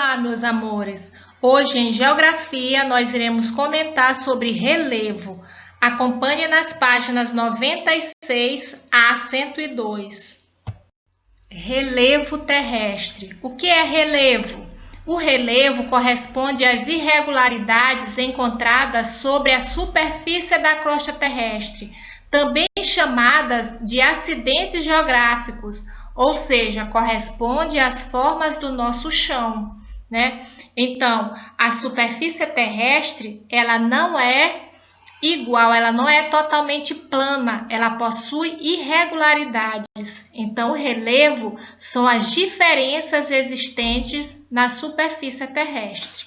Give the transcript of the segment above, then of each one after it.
Olá, meus amores! Hoje em Geografia nós iremos comentar sobre relevo. Acompanhe nas páginas 96 a 102. Relevo terrestre. O que é relevo? O relevo corresponde às irregularidades encontradas sobre a superfície da crosta terrestre, também chamadas de acidentes geográficos, ou seja, corresponde às formas do nosso chão, né? Então, a superfície terrestre, ela não é igual, ela não é totalmente plana, ela possui irregularidades. Então, o relevo são as diferenças existentes na superfície terrestre.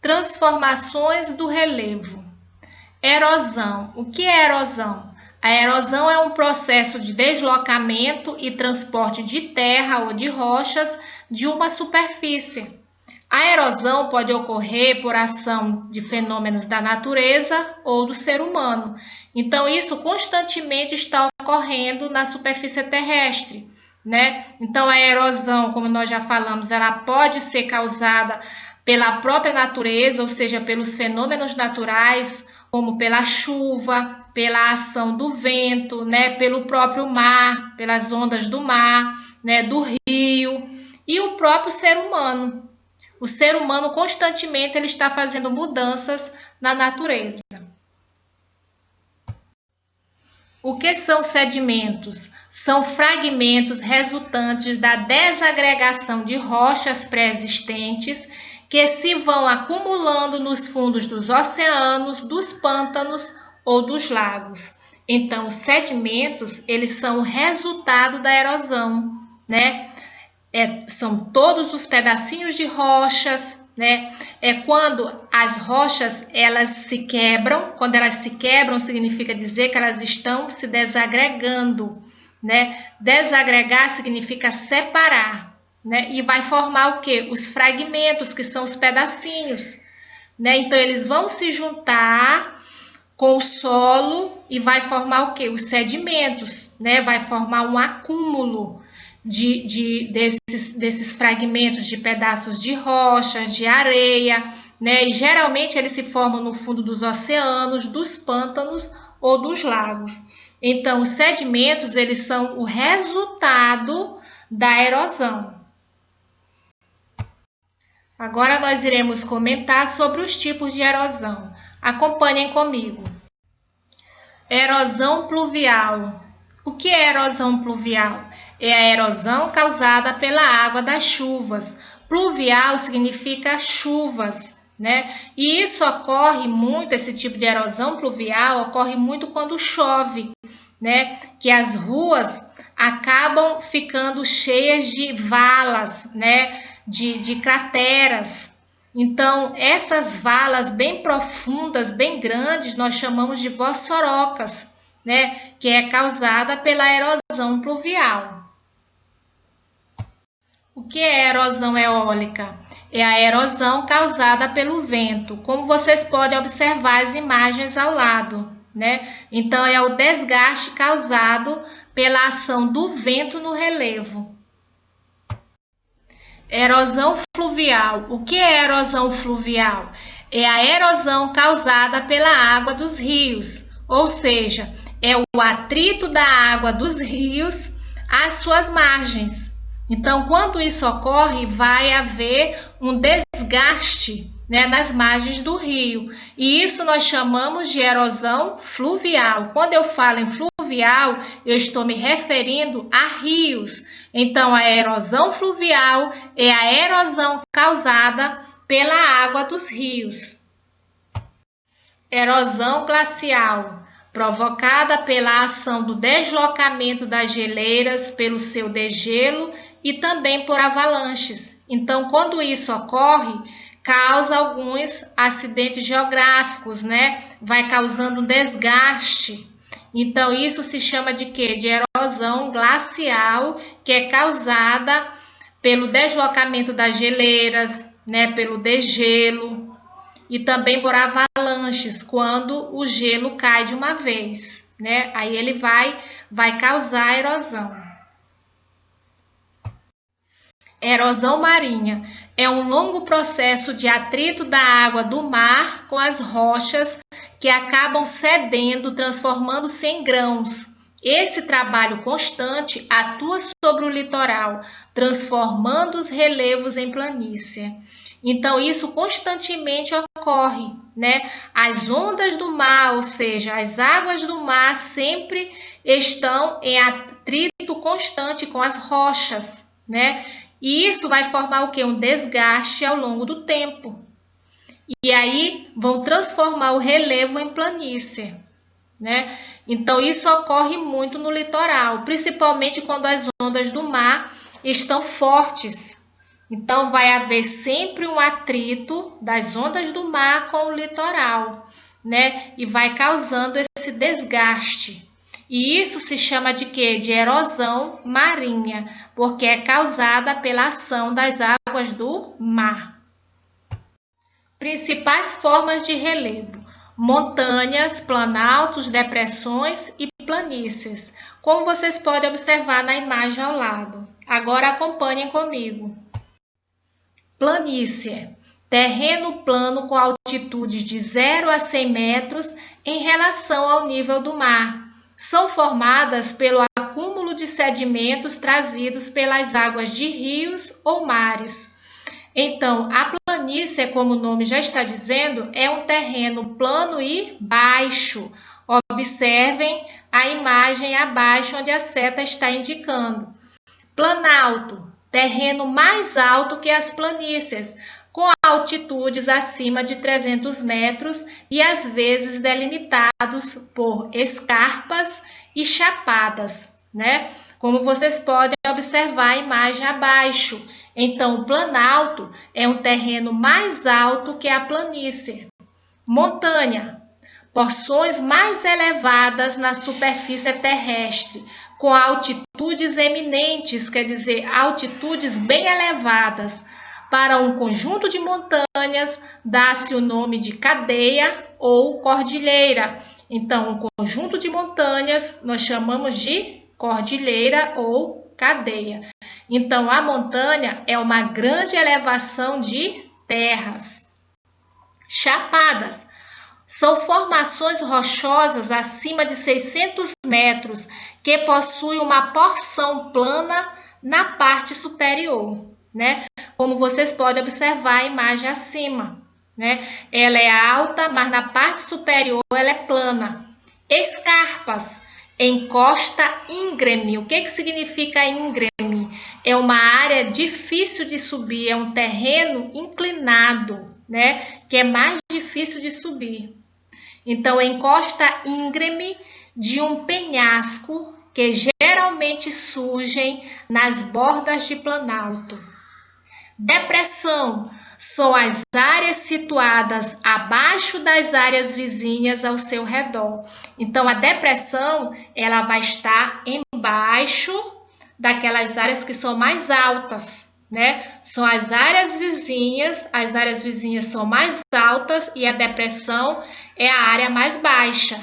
Transformações do relevo. Erosão. O que é erosão? A erosão é um processo de deslocamento e transporte de terra ou de rochas de uma superfície. A erosão pode ocorrer por ação de fenômenos da natureza ou do ser humano. Então, isso constantemente está ocorrendo na superfície terrestre, né? Então, a erosão, como nós já falamos, ela pode ser causada pela própria natureza, ou seja, pelos fenômenos naturais, como pela chuva, pela ação do vento, né, pelo próprio mar, pelas ondas do mar, né, do rio, e o próprio ser humano. O ser humano constantemente ele está fazendo mudanças na natureza. O que são sedimentos? São fragmentos resultantes da desagregação de rochas pré-existentes que se vão acumulando nos fundos dos oceanos, dos pântanos ou dos lagos. Então, os sedimentos, eles são o resultado da erosão, né? São todos os pedacinhos de rochas, né? É quando as rochas elas se quebram. Quando elas se quebram, significa dizer que elas estão se desagregando, né? Desagregar significa separar, né? E vai formar o quê? Os fragmentos, que são os pedacinhos, né? Então, eles vão se juntar com o solo e vai formar o quê? Os sedimentos, né? Vai formar um acúmulo desses fragmentos de pedaços de rocha, de areia, né? E geralmente eles se formam no fundo dos oceanos, dos pântanos ou dos lagos. Então, os sedimentos, eles são o resultado da erosão. Agora nós iremos comentar sobre os tipos de erosão. Acompanhem comigo. Erosão pluvial. O que é erosão pluvial? É a erosão causada pela água das chuvas. Pluvial significa chuvas, né? E isso ocorre muito, esse tipo de erosão pluvial ocorre muito quando chove, né? Que as ruas acabam ficando cheias de valas, né? De crateras. Então, essas valas bem profundas, bem grandes, nós chamamos de vossorocas, né? Que é causada pela erosão pluvial. O que é erosão eólica? É a erosão causada pelo vento, como vocês podem observar as imagens ao lado, né? Então, é o desgaste causado pela ação do vento no relevo. Erosão fluvial. O que é erosão fluvial? É a erosão causada pela água dos rios, ou seja, é o atrito da água dos rios às suas margens. Então, quando isso ocorre, vai haver um desgaste, né, nas margens do rio. E isso nós chamamos de erosão fluvial. Quando eu falo em fluvial, eu estou me referindo a rios. Então, a erosão fluvial é a erosão causada pela água dos rios. Erosão glacial, provocada pela ação do deslocamento das geleiras pelo seu degelo e também por avalanches. Então, quando isso ocorre, causa alguns acidentes geográficos, né? Vai causando um desgaste. Então, isso se chama de quê? De erosão glacial, que é causada pelo deslocamento das geleiras, né? Pelo degelo e também por avalanches, quando o gelo cai de uma vez, né? Aí ele vai causar erosão. Erosão marinha é um longo processo de atrito da água do mar com as rochas que acabam cedendo, transformando-se em grãos. Esse trabalho constante atua sobre o litoral, transformando os relevos em planície. Então, isso constantemente ocorre, né? As ondas do mar, ou seja, as águas do mar sempre estão em atrito constante com as rochas, né? E isso vai formar o quê? Um desgaste ao longo do tempo. E aí vão transformar o relevo em planície, né? Então isso ocorre muito no litoral, principalmente quando as ondas do mar estão fortes. Então vai haver sempre um atrito das ondas do mar com o litoral, né? E vai causando esse desgaste. E isso se chama de quê? De erosão marinha, porque é causada pela ação das águas do mar. Principais formas de relevo: montanhas, planaltos, depressões e planícies, como vocês podem observar na imagem ao lado. Agora acompanhem comigo. Planície: terreno plano com altitude de 0 a 100 metros em relação ao nível do mar. São formadas pelo acúmulo de sedimentos trazidos pelas águas de rios ou mares. Então, a planície, como o nome já está dizendo, é um terreno plano e baixo. Observem a imagem abaixo onde a seta está indicando. Planalto: terreno mais alto que as planícies, com altitudes acima de 300 metros e às vezes delimitados por escarpas e chapadas, né? Como vocês podem observar a imagem abaixo. Então, o planalto é um terreno mais alto que a planície. Montanha: porções mais elevadas na superfície terrestre, com altitudes eminentes, quer dizer, altitudes bem elevadas. Para um conjunto de montanhas, dá-se o nome de cadeia ou cordilheira. Então, um conjunto de montanhas nós chamamos de cordilheira ou cadeia. Então, a montanha é uma grande elevação de terras. Chapadas são formações rochosas acima de 600 metros que possuem uma porção plana na parte superior, né? Como vocês podem observar a imagem acima, né? Ela é alta, mas na parte superior ela é plana. Escarpas em costa íngreme. O que significa íngreme? É uma área difícil de subir, é um terreno inclinado, né? Que é mais difícil de subir. Então, em costa íngreme de um penhasco que geralmente surgem nas bordas de planalto. Depressão são as áreas situadas abaixo das áreas vizinhas ao seu redor. Então, a depressão ela vai estar embaixo daquelas áreas que são mais altas, né? São as áreas vizinhas são mais altas e a depressão é a área mais baixa,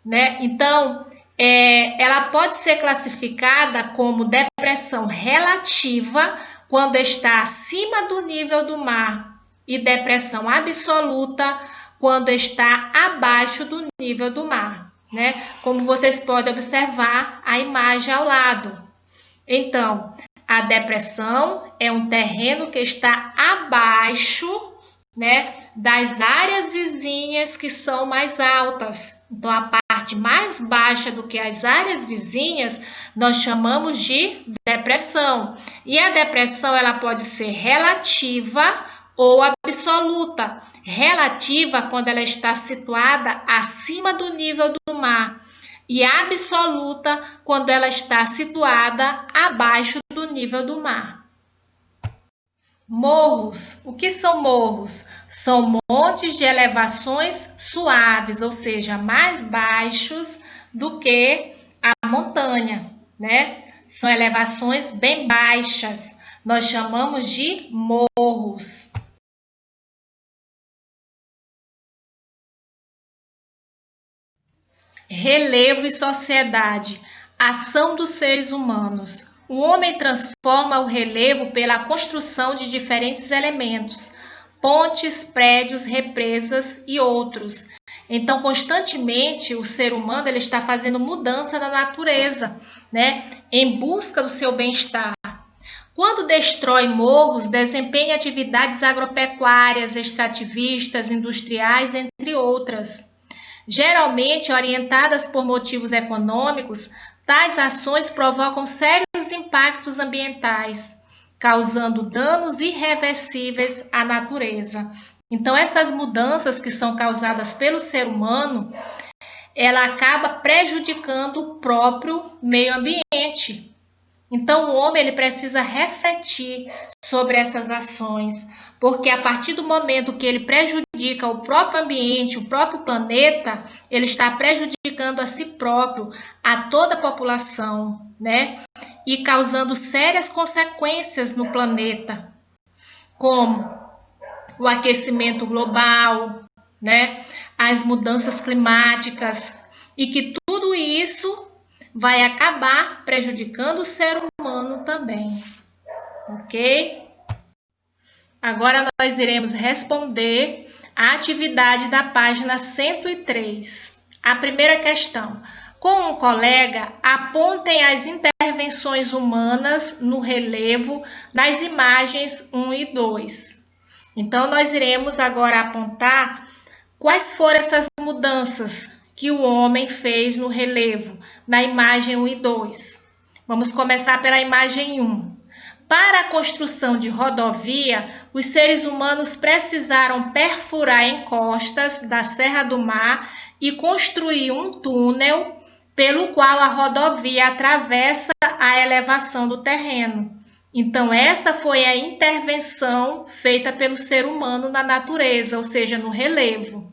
né? Então, ela pode ser classificada como depressão relativa quando está acima do nível do mar e depressão absoluta quando está abaixo do nível do mar, né? Como vocês podem observar a imagem ao lado. Então, a depressão é um terreno que está abaixo, né, das áreas vizinhas que são mais altas. Então, a parte mais baixa do que as áreas vizinhas, nós chamamos de depressão. E a depressão ela pode ser relativa ou absoluta. Relativa quando ela está situada acima do nível do mar. E absoluta quando ela está situada abaixo do nível do mar. Morros. O que são morros? São montes de elevações suaves, ou seja, mais baixos do que a montanha, né? São elevações bem baixas. Nós chamamos de morros. Relevo e sociedade. Ação dos seres humanos. o homem transforma o relevo pela construção de diferentes elementos, pontes, prédios, represas e outros. Então, constantemente, o ser humano ele está fazendo mudança na natureza, né, em busca do seu bem-estar. Quando destrói morros, desempenha atividades agropecuárias, extrativistas, industriais, entre outras. Geralmente orientadas por motivos econômicos, tais ações provocam sérios impactos ambientais, causando danos irreversíveis à natureza. Então, essas mudanças que são causadas pelo ser humano, ela acaba prejudicando o próprio meio ambiente. Então, o homem ele precisa refletir sobre essas ações, porque a partir do momento que ele prejudica o próprio ambiente, o próprio planeta, ele está prejudicando a si próprio, a toda a população, né? E causando sérias consequências no planeta, como o aquecimento global, né? As mudanças climáticas, e que tudo isso vai acabar prejudicando o ser humano também, ok? Agora nós iremos responder a atividade da página 103. A primeira questão. Com um colega, apontem as intervenções humanas no relevo das imagens 1 e 2. Então, nós iremos agora apontar quais foram essas mudanças que o homem fez no relevo, na imagem 1 e 2. Vamos começar pela imagem 1. Para a construção de rodovia, os seres humanos precisaram perfurar encostas da Serra do Mar e construir um túnel pelo qual a rodovia atravessa a elevação do terreno. Então, essa foi a intervenção feita pelo ser humano na natureza, ou seja, no relevo.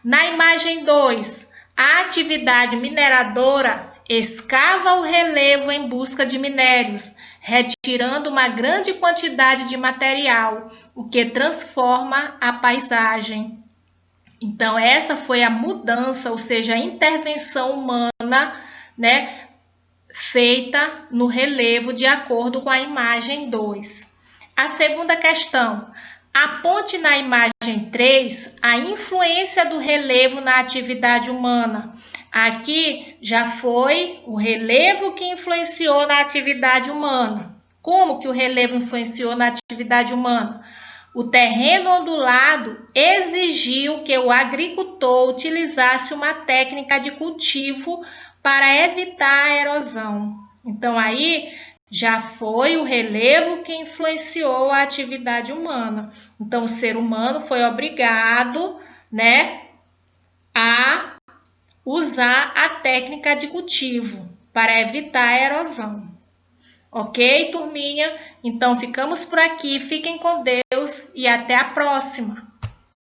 Na imagem 2, a atividade mineradora escava o relevo em busca de minérios, retirando uma grande quantidade de material, o que transforma a paisagem. Então, essa foi a mudança, ou seja, a intervenção humana, né, feita no relevo de acordo com a imagem 2. A segunda questão. Aponte na imagem 3 a influência do relevo na atividade humana. Aqui já foi o relevo que influenciou na atividade humana. Como que o relevo influenciou na atividade humana? O terreno ondulado exigiu que o agricultor utilizasse uma técnica de cultivo para evitar a erosão. Então, aí já foi o relevo que influenciou a atividade humana. Então, o ser humano foi obrigado, né, a usar a técnica de cultivo para evitar a erosão. Ok, turminha? Então, ficamos por aqui. Fiquem com Deus e até a próxima!